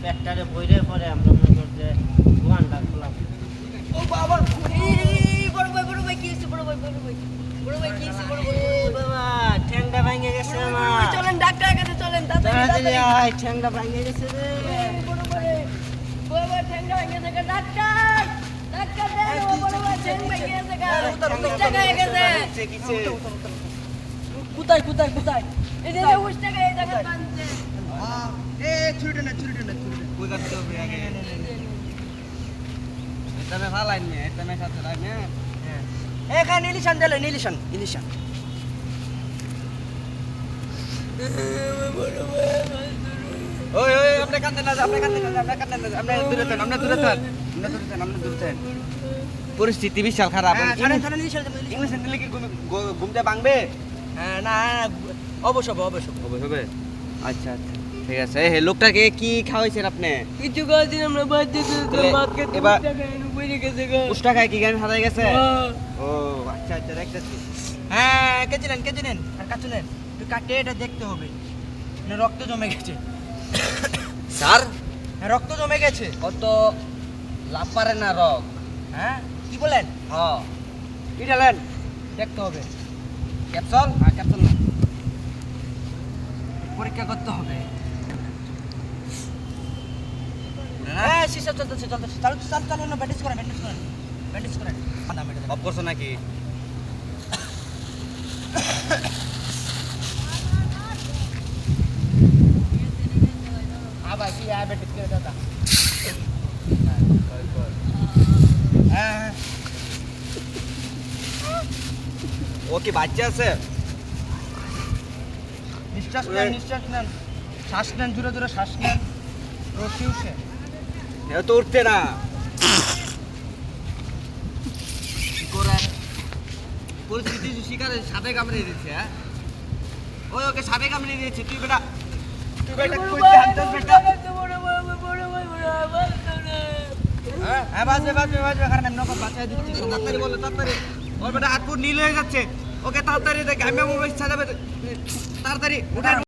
পেটটারে বইরে পরে আমরা মনে করতে দোকানটা খোলাম। ও বাবা বড় ভাই কি হইছে বড় ভাই কি হইছে বড় ভাই বাবা ঠ্যাংটা ভেঙে গেছে আমার। চলেন ডাক্তারের কাছে চলেন তাড়াতাড়ি আয় ঠ্যাংটা ভেঙে গেছে রে। বড় ভাই ঠ্যাংটা ভেঙে গেছে ডাক্তার দেন ও বড় ভাই ঠ্যাং ভেঙে গেছে টাকা হয়ে গেছে কোথায় এই যে উস টাকা এই জায়গা বানছে ছুরিটা না কই কাটতে হবে আগে এটা মে ভালো আইন এটা মে সাথে আইন এখানে ইলিশান দিলে ইলিশান ওই আপনি কাঁদেন না আপনি দূরে থাকেন পরিস্থিতি বিশাল খারাপ ছাড়েন ইলিশান ইংলিশ দিলে কি ঘুমতে ভাঙবে হ্যাঁ না অবশ্য হবে আচ্ছা ঠিক আছে হে লোকটাকে কি খাওয়াইছেন আপনি কিছু কাজ আমরা বাদ দিতে ভাত খেতে এবার টাকা এনে বইরে গেছে গা উষ্টা খায় কি গান হারাই গেছে ও আচ্ছা দেখতেছি হ্যাঁ কেজি নেন আর কাচু নেন একটু কাটে এটা দেখতে হবে মানে রক্ত জমে গেছে স্যার হ্যাঁ রক্ত জমে গেছে কত লাভ পারে না রক হ্যাঁ কি বলেন হ্যাঁ কি ঢালেন দেখতে হবে ক্যাপসুল ক্যাপসুল না পরীক্ষা করতে হবে না হ্যাঁ সিস্টার চলতেছে চালু না ব্যান্ডেজ করেন আদা মেরে অফ করছো নাকি আবার কি ব্যান্ডেজ করে দাদা হ্যাঁ ও কি বাচ্চা আছে নিঃশ্বাস নেন শ্বাস নেন জোরে শ্বাস নেন রসি উঠছে এ তো উঠছে না কি করেন পরিস্থিতি শিকারে সাপে কামড়ে দিয়েছে হ্যাঁ ওকে সাপে কামড়ে দিয়েছে তুই বেটা কইতে হাঁটছিস বেটা হ্যাঁ বাজে কারণ আমি নকল বাঁচাই দিচ্ছি তাড়াতাড়ি বলো তাড়াতাড়ি ওর বেটা হাত পুর নীল হয়ে যাচ্ছে ওকে তাড়াতাড়ি দেখ আমি আমার ইচ্ছা যাবে তাড়াতাড়ি উঠেন